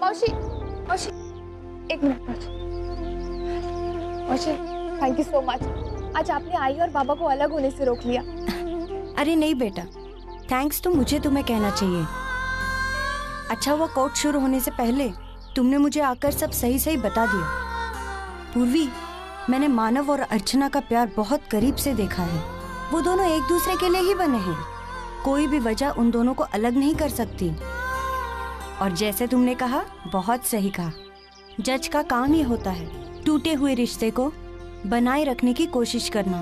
मौसी मौसी, एक मिनट मौसी। मौसी थैंक यू सो मच, आज आपने आई और बाबा को अलग होने से रोक लिया। अरे नहीं बेटा, थैंक्स तो मुझे तुम्हें कहना चाहिए। अच्छा हुआ कोर्ट शुरू होने से पहले तुमने मुझे आकर सब सही सही बता दिया। पूर्वी, मैंने मानव और अर्चना का प्यार बहुत करीब से देखा है। वो दोनों एक दूसरे के लिए ही बने हैं। कोई भी वजह उन दोनों को अलग नहीं कर सकती। और जैसे तुमने कहा, बहुत सही कहा, जज का काम ही होता है टूटे हुए रिश्ते को बनाए रखने की कोशिश करना।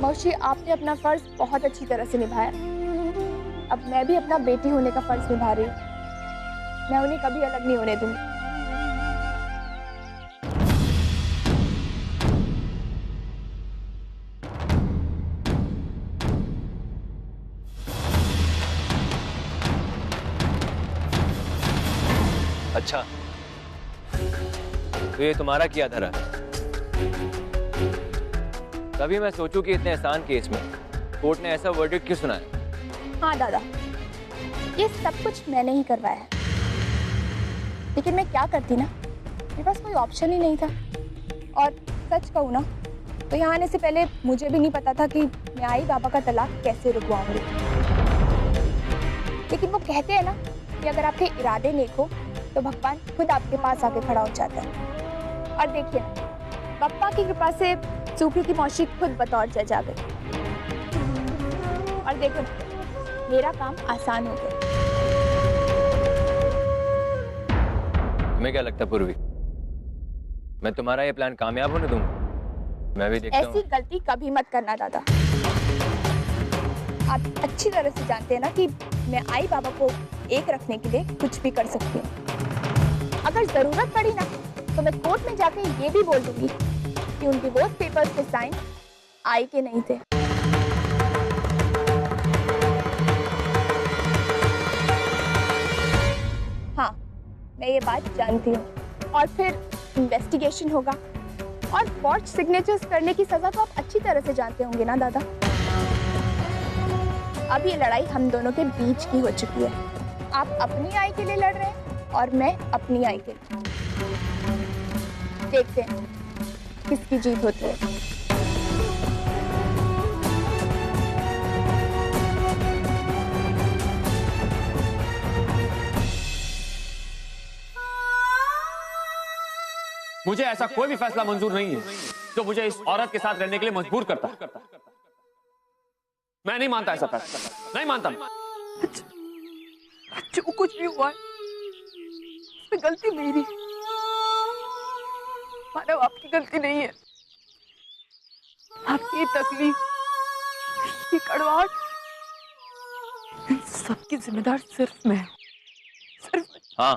मौसी आपने अपना फर्ज बहुत अच्छी तरह से निभाया। अब मैं भी अपना बेटी होने का फर्ज निभा रही हूँ। मैं उन्हें कभी अलग नहीं होने दूंगी। अच्छा, तो ये तुम्हारा किया धरा। तभी मैं सोचूं कि इतने आसान केस में कोर्ट ने ऐसा वर्डिक्ट क्यों सुनाया। हाँ दादा, ये सब कुछ मैंने ही करवाया है। लेकिन मैं क्या करती ना, मेरे पास कोई ऑप्शन ही नहीं था। और सच कहूँ ना, तो यहाँ आने से पहले मुझे भी नहीं पता था कि मैं आई बाबा का तलाक कैसे रुकवाऊंगी। लेकिन वो कहते हैं ना कि अगर आपके इरादे नेक हो तो भगवान खुद आपके पास आके खड़ा हो जाता है। और देखिए ना, पप्पा की कृपा से सूफी की मौसी खुद बतौर जज आ गई। और देखो, मेरा काम आसान हो गया। तुम्हें क्या लगता पूर्वी, मैं तुम्हारा ये प्लान कामयाब होने दूंगा? मैं भी देखता हूँ। ऐसी गलती कभी मत करना दादा। आप अच्छी तरह से जानते हैं ना कि मैं आई बाबा को एक रखने के लिए कुछ भी कर सकती हूँ। अगर जरूरत पड़ी ना, तो मैं कोर्ट में जाके ये भी बोल दूंगी कि उन डिवोर्स पेपर्स पे साइन आई के नहीं थे। हाँ, मैं ये बात जानती हूँ। और फिर इन्वेस्टिगेशन होगा और फॉर्ज सिग्नेचर्स करने की सजा तो आप अच्छी तरह से जानते होंगे ना दादा। अब ये लड़ाई हम दोनों के बीच की हो चुकी है। आप अपनी आई के लिए लड़ रहे हैं और मैं अपनी आई के लिए। देखते हैं किसकी जीत होती है। मुझे ऐसा कोई भी फैसला मंजूर नहीं है जो मुझे इस औरत के साथ रहने के लिए मजबूर करता है। मैं नहीं मानता ऐसा फैसला, नहीं मानता। जो कुछ भी हुआ है, उसमें गलती मेरी। मानव, आपकी गलती नहीं है। आपकी तकलीफ, ये कड़वाहट, इन सबकी जिम्मेदार सिर्फ मैं हूं। सिर्फ मैं। हाँ,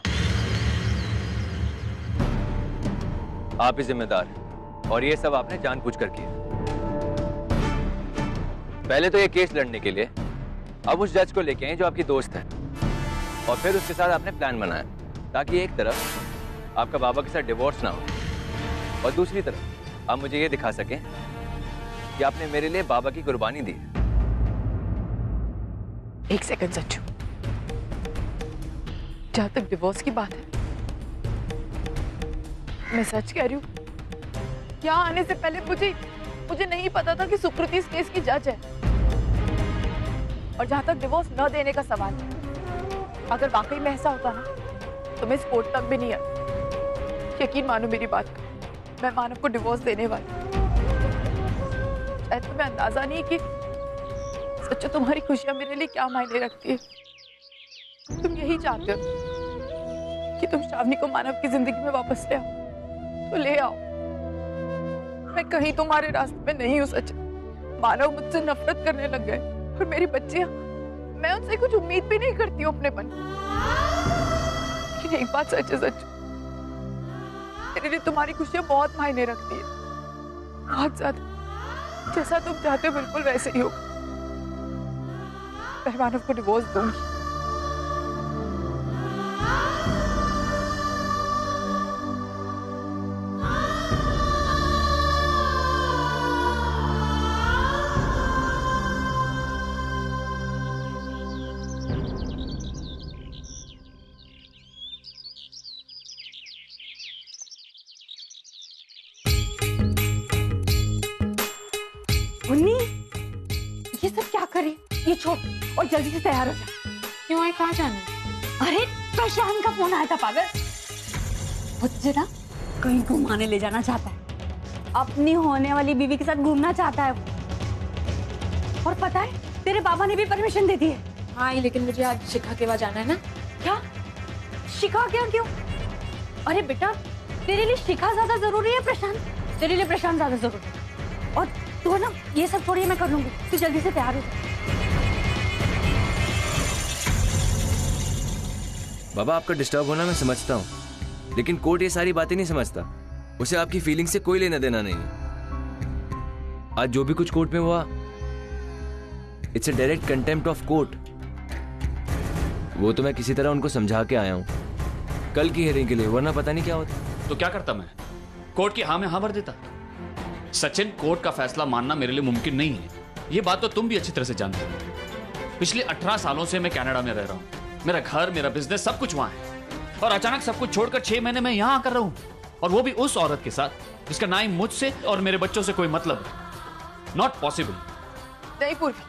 आप ही जिम्मेदार हैं। और ये सब आपने जानबूझकर किया। पहले तो ये केस लड़ने के लिए अब उस जज को लेके आए जो आपकी दोस्त है, और फिर उसके साथ आपने प्लान बनाया ताकि एक तरफ आपका बाबा के साथ डिवोर्स ना हो और दूसरी तरफ आप मुझे ये दिखा सकें कि आपने मेरे लिए बाबा की कुर्बानी दी। एक सेकंड सच्चू, जहां तक डिवोर्स की बात है, मैं सच कह रही हूँ। यहाँ आने से पहले मुझे नहीं पता था कि सुकृति इस केस की जज है। और जहां तक डिवोर्स न देने का सवाल है, अगर वाकई में ऐसा होता ना, तो मैं इस कोर्ट तक भी नहीं आई। यकीन मानो मेरी बात का, मैं मानव को डिवोर्स देने वाली। शायद तुम्हें अंदाजा नहीं कि सच्चू तुम्हारी खुशियां मेरे लिए क्या मायने रखती है। तुम यही चाहते हो कि तुम श्रावणी को मानव की जिंदगी में वापस ले आओ, तो ले आओ। मैं कहीं तुम्हारे रास्ते में नहीं हूँ सच। मानव मुझसे नफरत करने लग गए और मेरी बच्चियां, मैं उनसे कुछ उम्मीद भी नहीं करती हूँ अपने बन। लेकिन एक बात सच है सच, मेरे लिए तुम्हारी खुशियां बहुत मायने रखती है, बहुत ज्यादा। जैसा तुम चाहते हो बिल्कुल वैसे ही होगा। मैं मानव को डिवोर्स दूंगी। छोड़ और जल्दी से तैयार हो जा। क्यों है, कहाँ जाना है? अरे प्रशांत का फोन आया था पागल, मुझे ना कहीं घुमाने ले जाना चाहता है, अपनी होने वाली बीवी के साथ घूमना चाहता है वो। और पता है तेरे बाबा ने भी परमिशन दे दी है। हाँ, लेकिन मुझे आज शिखा के वहाँ जाना है ना। क्या शिखा? क्या क्यों? अरे बेटा तेरे लिए शिखा ज्यादा जरूरी है प्रशांत, तेरे लिए प्रशांत ज्यादा जरूरी है। और तू ना ये सब छोड़िए, मैं कर लूंगी, तू जल्दी से तैयार हो जा। बाबा आपका डिस्टर्ब होना मैं समझता हूँ, लेकिन कोर्ट ये सारी बातें नहीं समझता। उसे आपकी फीलिंग से कोई लेना देना नहीं है। आज जो भी कुछ कोर्ट में हुआ, it's a direct contempt of court. वो तो मैं किसी तरह उनको समझा के आया हूँ कल की हियरिंग के लिए, वरना पता नहीं क्या होता। तो क्या करता मैं? कोर्ट की हाँ में हाँ भर देता। सचिन, कोर्ट का फैसला मानना मेरे लिए मुमकिन नहीं है, ये बात तो तुम भी अच्छी तरह से जानते हो। पिछले 18 सालों से मैं कनाडा में रह रहा हूँ, मेरा घर, मेरा बिजनेस, सब कुछ वहां है, और अचानक सब कुछ छोड़कर 6 महीने में यहां आकर रहूं, और वो भी उस औरत के साथ जिसका ना ही मुझसे और मेरे बच्चों से कोई मतलब है। Not possible. नहीं पूर्वी,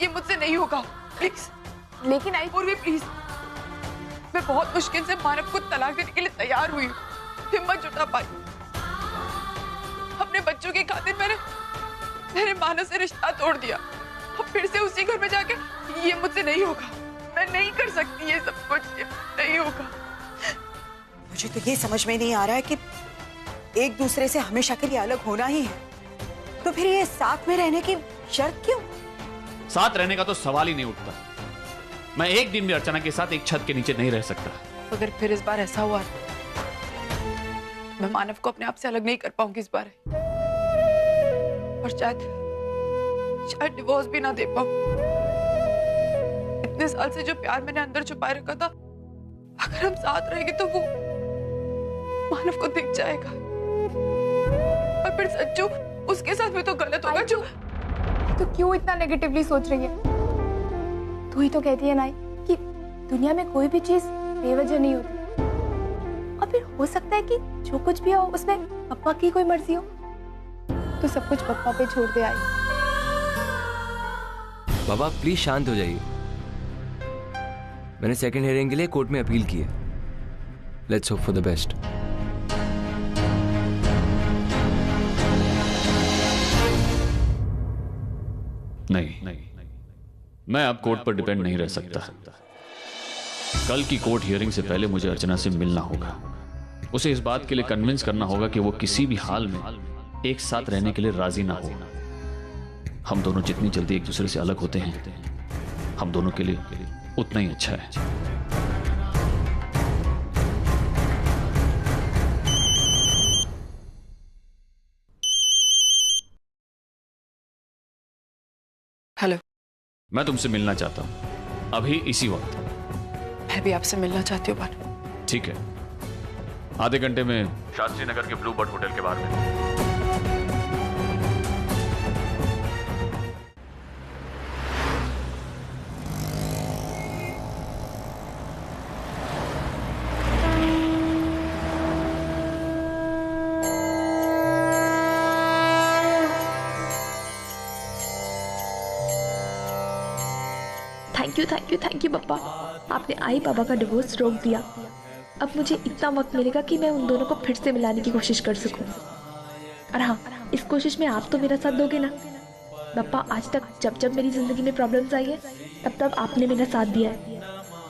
ये मुझसे नहीं होगा, प्लीज। लेकिन आई पूर्वी प्लीज, मैं बहुत मुश्किल से मानव को तलाक देने के लिए तैयार हुई हूँ, हिम्मत जुटा पाई। अपने बच्चों की खातिर मैंने मानव से रिश्ता तोड़ दिया, अब फिर से उसी घर में जाके ये मुझसे नहीं होगा, मैं नहीं कर सकती ये सब कुछ, ये नहीं होगा। मुझे तो ये समझ में नहीं आ रहा है कि एक दूसरे से हमेशा के लिए अलग होना ही है, तो फिर ये साथ में रहने की शर्त क्यों? साथ रहने का तो सवाल ही नहीं उठता। मैं एक दिन भी अर्चना के साथ एक छत के नीचे नहीं रह सकता। अगर फिर इस बार ऐसा हुआ, मैं मानव को अपने आप से अलग नहीं कर पाऊंगी इस बार, और शायद डिवोर्स भी ना दे पाऊं। इतने साल से जो प्यार मैंने अंदर छुपाए रखा था, अगर हम साथ रहेंगे तो वो मानव को दिख जाएगा, और फिर सच्चू उसके साथ भी तो गलत होगा। जो तो क्यों इतना नेगेटिवली सोच रही है? तू ही तो कहती है ना कि दुनिया में कोई भी चीज बेवजह नहीं होती, और फिर हो सकता है कि जो कुछ भी हो उसमें पप्पा की कोई मर्जी हो, तो सब कुछ पप्पा पे छोड़ दे। आई बाबा प्लीज शांत हो जाइए। मैंने सेकंड हियरिंग के लिए कोर्ट में अपील की है। Let's hope for the best. नहीं, मैं अब कोर्ट पर डिपेंड नहीं रह सकता। कल की कोर्ट हियरिंग से पहले मुझे अर्चना से मिलना होगा, उसे इस बात के लिए कन्विंस करना होगा कि वो किसी भी हाल में एक साथ रहने के लिए राजी ना हो। हम दोनों जितनी जल्दी एक दूसरे से अलग होते हैं, हम दोनों के लिए उतना ही अच्छा है। हेलो, मैं तुमसे मिलना चाहता हूं, अभी इसी वक्त। मैं भी आपसे मिलना चाहती हूँ भानु। ठीक है, आधे घंटे में शास्त्री नगर के ब्लू बर्ड होटल के बाहर में। थैंक यू पापा, आपने आई बाबा का डिवोर्स रोक दिया। अब मुझे इतना वक्त मिलेगा कि मैं उन दोनों को फिर से मिलाने की कोशिश कर सकूं। और हाँ, इस कोशिश में आप तो मेरा साथ दोगे ना? पापा, आज तक जब जब मेरी जिंदगी में प्रॉब्लम्स आई है, तब तब आपने मेरा साथ दिया है।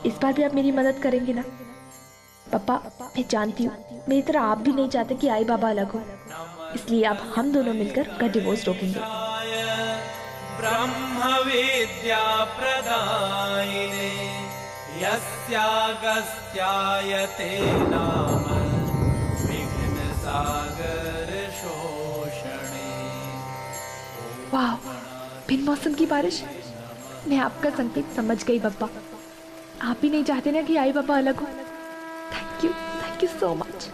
इस बार भी आप मेरी मदद करेंगे ना? पापा, मैं जानती हूँ मेरी तरह आप भी नहीं चाहते कि आई बाबा अलग हो, इसलिए अब हम दोनों मिलकर उनका डिवोर्स रोकेंगे। ब्रह्म विद्या प्रदायिने यस्यागस्त्यायते नाम विघ्न सागर शोषणे। वाह, बिन मौसम की बारिश। मैं आपका संकेत समझ गई पापा। आप भी नहीं चाहते ना कि आई बाबा अलग हो। Thank you so much.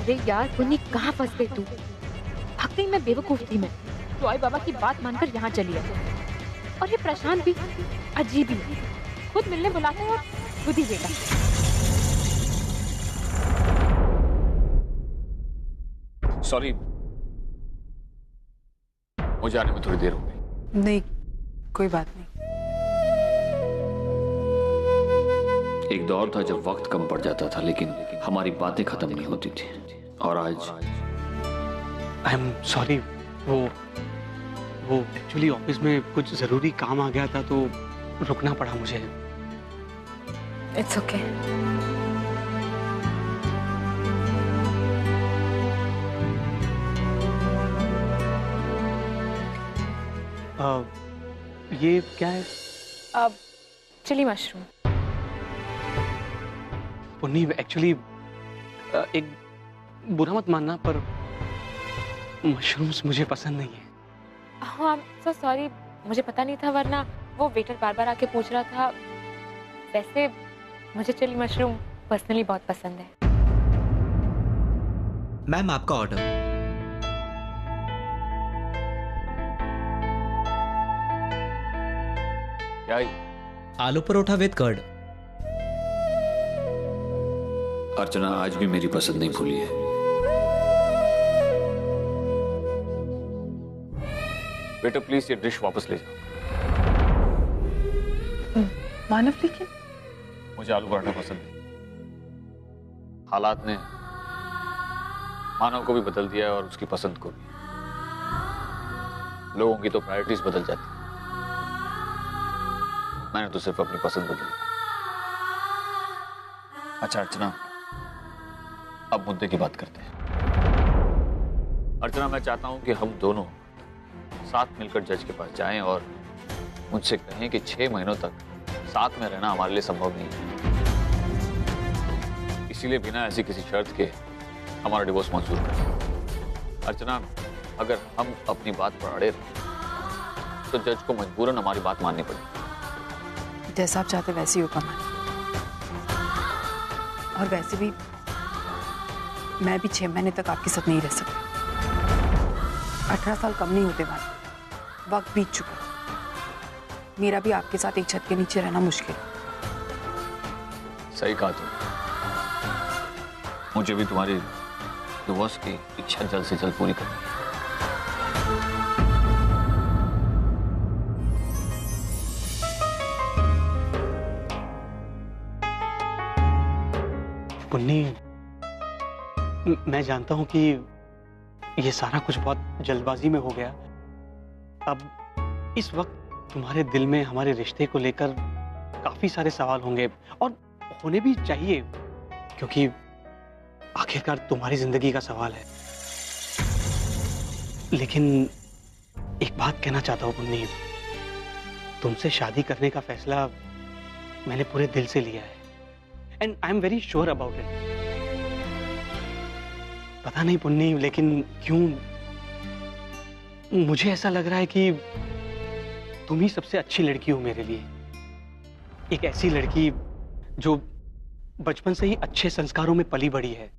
अरे यार पुन्नी, कहाँ फंस गई तू? वाकई में बेवकूफ थी मैं, तो आई बाबा की बात मानकर यहाँ चली आई। और ये प्रशांत भी अजीब ही है, खुद मिलने बुलाता है और खुद ही बेटा। सॉरी, मुझे आने में थोड़ी देर हो गई। नहीं, कोई बात नहीं। एक दौर था जब वक्त कम पड़ जाता था लेकिन हमारी बातें खत्म नहीं होती थी, और आज आई एम सॉरी, वो एक्चुअली ऑफिस में कुछ जरूरी काम आ गया था तो रुकना पड़ा मुझे। It's okay. ये क्या है? अब चिली मशरूम। पुन्नी, एक्चुअली एक बुरा मत मानना पर मशरूम्स मुझे पसंद नहीं है। हाँ, सो सॉरी, मुझे पता नहीं था, वरना वो वेटर बार बार आके पूछ रहा था। वैसे मुझे चिली मशरूम पर्सनली बहुत पसंद है। मैम, आपका ऑर्डर। क्या? आलू परोठा विद कर्ड। अर्चना आज भी मेरी पसंद नहीं भूली है। बेटा प्लीज ये डिश वापस ले जाओ। मानव, लेकिन मुझे आलू पराठा पसंद नहीं। हालात ने मानव को भी बदल दिया है और उसकी पसंद को भी। लोगों की तो प्रायोरिटीज बदल जाती है, मैंने तो सिर्फ अपनी पसंद बदली। अच्छा अर्चना, अब मुद्दे की बात करते हैं। अर्चना, मैं चाहता हूं कि हम दोनों साथ मिलकर जज के पास जाएं और मुझसे कहें कि 6 महीनों तक साथ में रहना हमारे लिए संभव नहीं है, इसीलिए बिना ऐसी किसी शर्त के हमारा डिवोर्स मंजूर करें। अर्चना, अगर हम अपनी बात पर अड़े रहे तो जज को मजबूरन हमारी बात माननी पड़ेगी। जैसा आप चाहते वैसे ही होगा मान। और वैसे भी मैं भी 6 महीने तक आपके साथ नहीं रह सकती। 18 साल कम नहीं होते वाले, वक्त बीत चुका। मेरा भी आपके साथ एक छत के नीचे रहना मुश्किल है। सही कहा तुम। मुझे भी तुम्हारी डिवोर्स की इच्छा जल्द से जल्द पूरी करनी है। पुन्नी, मैं जानता हूं कि ये सारा कुछ बहुत जल्दबाजी में हो गया। अब इस वक्त तुम्हारे दिल में हमारे रिश्ते को लेकर काफी सारे सवाल होंगे, और होने भी चाहिए, क्योंकि आखिरकार तुम्हारी जिंदगी का सवाल है। लेकिन एक बात कहना चाहता हूं पुन्नी, तुमसे शादी करने का फैसला मैंने पूरे दिल से लिया है, and I am very sure about it. पता नहीं पुन्नी, लेकिन क्यों मुझे ऐसा लग रहा है कि तुम ही सबसे अच्छी लड़की हो मेरे लिए। एक ऐसी लड़की जो बचपन से ही अच्छे संस्कारों में पली बड़ी है,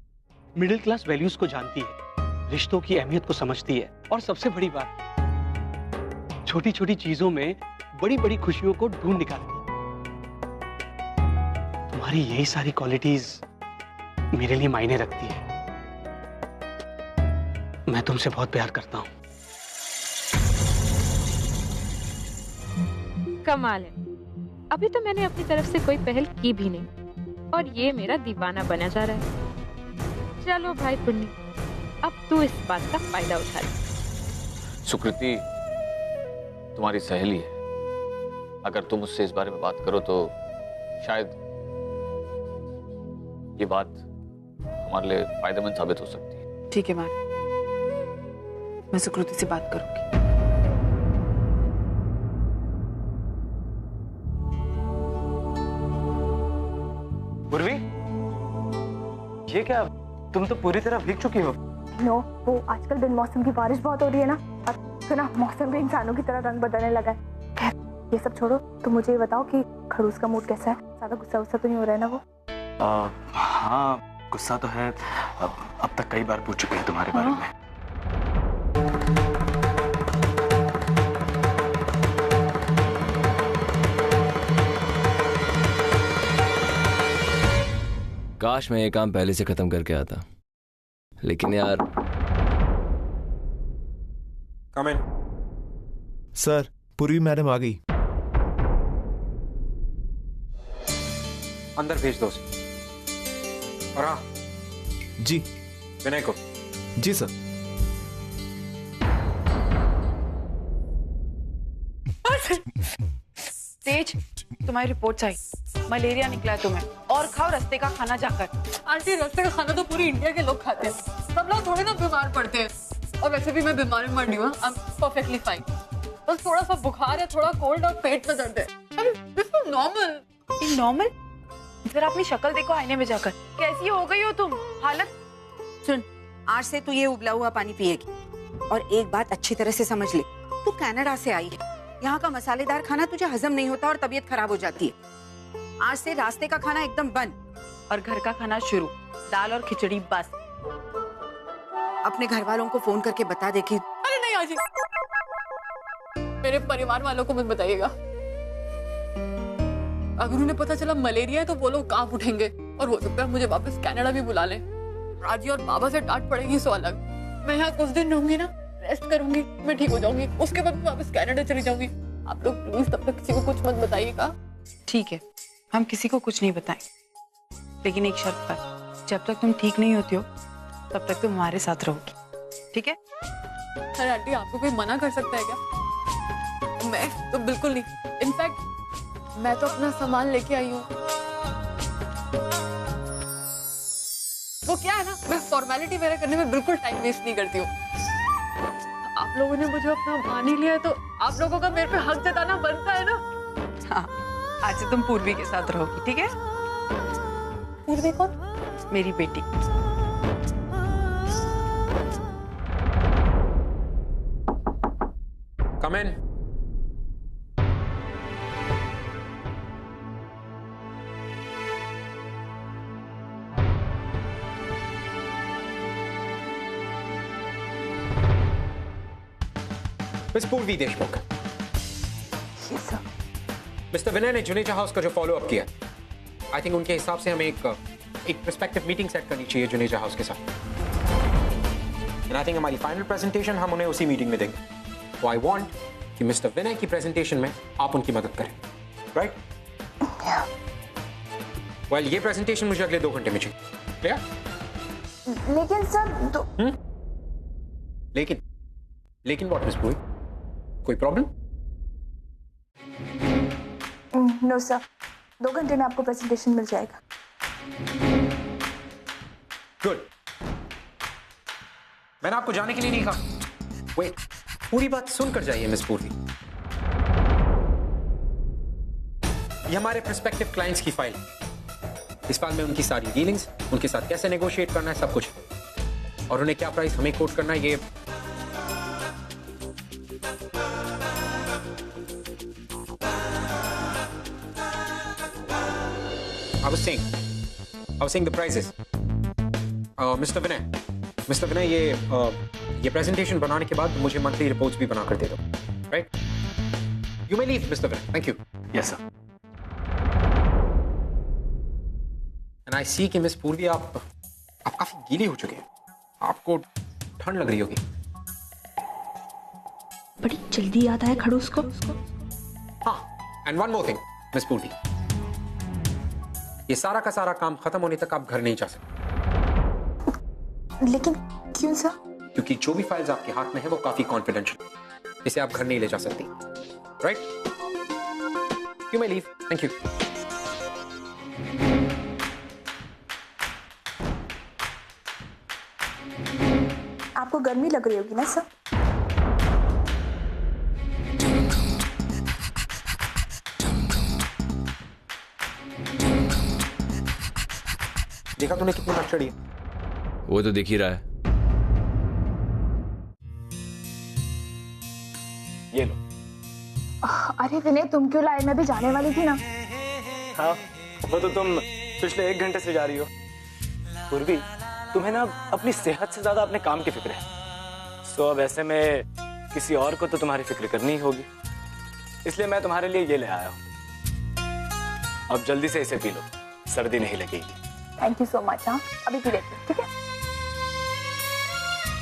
मिडिल क्लास वैल्यूज को जानती है, रिश्तों की अहमियत को समझती है, और सबसे बड़ी बात, छोटी छोटी चीजों में बड़ी बड़ी खुशियों को ढूंढ निकालती है। तुम्हारी यही सारी क्वालिटीज मेरे लिए मायने रखती है। मैं तुमसे बहुत प्यार करता हूं। कमाल है, अभी तो मैंने अपनी तरफ से कोई पहल की भी नहीं, और ये मेरा दीवाना बना जा रहा है। चलो भाई पुन्नी, अब तू इस बात का फायदा उठा ले। सुकृति तुम्हारी सहेली है, अगर तुम उससे इस बारे में बात करो तो शायद ये बात हमारे लिए फायदेमंद साबित हो सकती है। ठीक है मान, मैं सुकृति से बात करूंगी। पूर्वी, ये क्या, तुम तो पूरी तरह भीग चुकी हो। नो, वो आजकल बिन मौसम की बारिश बहुत हो रही है ना, और तो ना मौसम भी इंसानों की तरह रंग बदलने लगा है। खैर ये सब छोड़ो, तो मुझे ये बताओ कि खड़ूस का मूड कैसा है? ज्यादा गुस्सा तो नहीं हो रहा है ना वो? हाँ, गुस्सा तो है। अब तक कई बार पूछ चुके हैं तुम्हारे बारे में। काश मैं ये काम पहले से खत्म करके आता, लेकिन यार। कम इन। सर, पूर्वी मैडम आ गई। अंदर भेज दो उसे। और हाँ जी, विनय को। जी सर। तेज, तुम्हारी रिपोर्ट्स आई, मलेरिया निकला है तुम्हें, और खाओ रास्ते का खाना जाकर। आंटी, रास्ते का खाना तो पूरी इंडिया के लोग खाते हैं, सब लोग थोड़े ना बीमार पड़ते हैं। और वैसे भी मैं बीमार मर नहीं हुआ, आई एम परफेक्टली फाइन। बस थोड़ा सा बुखार है, थोड़ा कोल्ड और पेट में दर्द है। बिल्कुल नॉर्मल। नॉर्मल? जरा अपनी शक्ल देखो आईने में जाकर, कैसी हो गई हो तुम? हालत सुन, आज से तू ये उबला हुआ पानी पिएगी, और एक बात अच्छी तरह से समझ ले, तू कनाडा से आई है, यहाँ का मसालेदार खाना तुझे हजम नहीं होता और तबीयत खराब हो जाती है। आज से रास्ते का खाना एकदम बंद और घर का खाना शुरू, दाल और खिचड़ी बस। अपने घर वालों को फोन करके बता दे कि। अरे नहीं आजी, मेरे परिवार वालों को मत बताइएगा। अगर उन्हें पता चला मलेरिया है तो वो लोग कांप उठेंगे, और हो सकता है मुझे वापस कनाडा भी बुला लें। राजी और बाबा से डांट पड़ेगी सो अलग। मैं यहाँ कुछ दिन रहूंगी ना, रेस्ट करूंगी, मैं ठीक हो जाऊंगी, उसके बाद वापस कनाडा चली जाऊंगी। आप लोग प्लीज तब तक किसी को कुछ मत बताइएगा। ठीक है, हम किसी को कुछ नहीं बताएं, लेकिन एक शर्त पर, जब तक तुम ठीक नहीं होती हो तब तक तुम हमारे साथ रहोगी, ठीक है? अरे आंटी, आपको कोई मना कर सकता है क्या? मैं तो बिल्कुल नहीं। इनफैक्ट मैं तो अपना सामान लेके आई हूँ। वो क्या है ना, मैं फॉर्मेलिटी वगैरह करने में बिल्कुल टाइम वेस्ट नहीं करती हूँ। आप लोगों ने मुझे अपना मान ही लिया है तो आप लोगों का मेरे पे हक जताना बनता है ना। हाँ, आज से तुम पूर्वी के साथ रहोगी, ठीक है? पूर्वी कौन? मेरी बेटी। कम इन। मिस पूर्वी देशमुख। मिस्टर विनय ने जुनेजा हाउस का जो फॉलो अप किया, आई थिंक उनके हिसाब से हमें एक प्रोस्पेक्टिव मीटिंग सेट करनी चाहिए जुनेजा हाउस के साथ। एंड आई थिंक हमारी फाइनल प्रेजेंटेशन हम उन्हें उसी मीटिंग में देंगे। तो आई वांट कि मिस्टर विनय की प्रेजेंटेशन में आप उनकी मदद करें, राइट? वेल, ये प्रेजेंटेशन मुझे अगले 2 घंटे में चाहिए। क्लियर? लेकिन सर लेकिन व्हाट मिस पूरी? कोई प्रॉब्लम? नो सर, 2 घंटे में आपको प्रेजेंटेशन मिल जाएगा। गुड। मैंने आपको जाने के लिए नहीं कहा। वेट, पूरी बात सुनकर जाइए मिस पूर्वी। ये हमारे प्रोस्पेक्टिव क्लाइंट्स की फाइल है। इस फाइल में उनकी सारी डीलिंग्स, उनके साथ कैसे नेगोशिएट करना है, सब कुछ, और उन्हें क्या प्राइस हमें कोट करना है, ये I was saying the prices. Mr. Vinay, ये प्रेजेंटेशन बनाने के बाद मुझे मंथली रिपोर्ट्स भी बना कर दे दो, right? You may leave, Mr. Vinay. Thank you. Yes, sir. And I see कि मिस पूर्वी आप काफी गीली हो चुके हैं, आपको ठंड लग रही होगी। बड़ी जल्दी याद आया खड़ूस को। हाँ, and one more thing, miss पूर्वी, ये सारा का सारा काम खत्म होने तक आप घर नहीं जा सकते। लेकिन क्यों सर? क्योंकि जो भी फाइल्स आपके हाथ में है वो काफी कॉन्फिडेंशियल, इसे आप घर नहीं ले जा सकती, right? You may leave. Thank you. आपको गर्मी लग रही होगी ना सर? देखा तूने कितनी नक चढ़ी है? वो तो दिख ही रहा है। ये लो। अरे विनय, तुम क्यों लाए? मैं भी जाने वाली थी ना। हाँ, वो तो तुम पिछले 1 घंटे से जा रही हो। पूर्वी, तुम्हें ना अपनी सेहत से ज्यादा अपने काम की फिक्र है। सो अब ऐसे में किसी और को तो तुम्हारी फिक्र करनी ही होगी, इसलिए मैं तुम्हारे लिए ये ले आया हूँ। अब जल्दी से इसे पी लो, सर्दी नहीं लगेगी। Thank you so much. हाँ अभी पी लेती हूँ, ठीक है?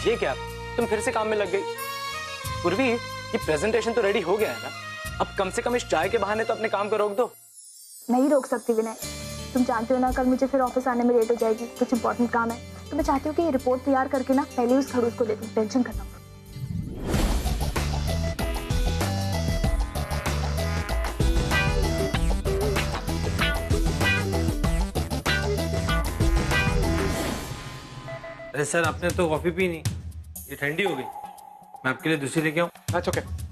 ये क्या, तुम फिर से काम में लग गई? पूर्वी, ये प्रेजेंटेशन तो रेडी हो गया है ना, अब कम से कम इस चाय के बहाने तो अपने काम को रोक दो। नहीं रोक सकती विनय, तुम जानते हो ना कल मुझे फिर ऑफिस आने में लेट हो जाएगी, कुछ इंपॉर्टेंट काम है, तो मैं चाहती हूँ कि ये रिपोर्ट तैयार करके ना पहले उस खड़ूस को दे दूँ, टेंशन खत्म। अरे सर, आपने तो कॉफी पी नहीं, ये ठंडी हो गई। मैं आपके लिए दूसरी लेके आऊँ? That's okay.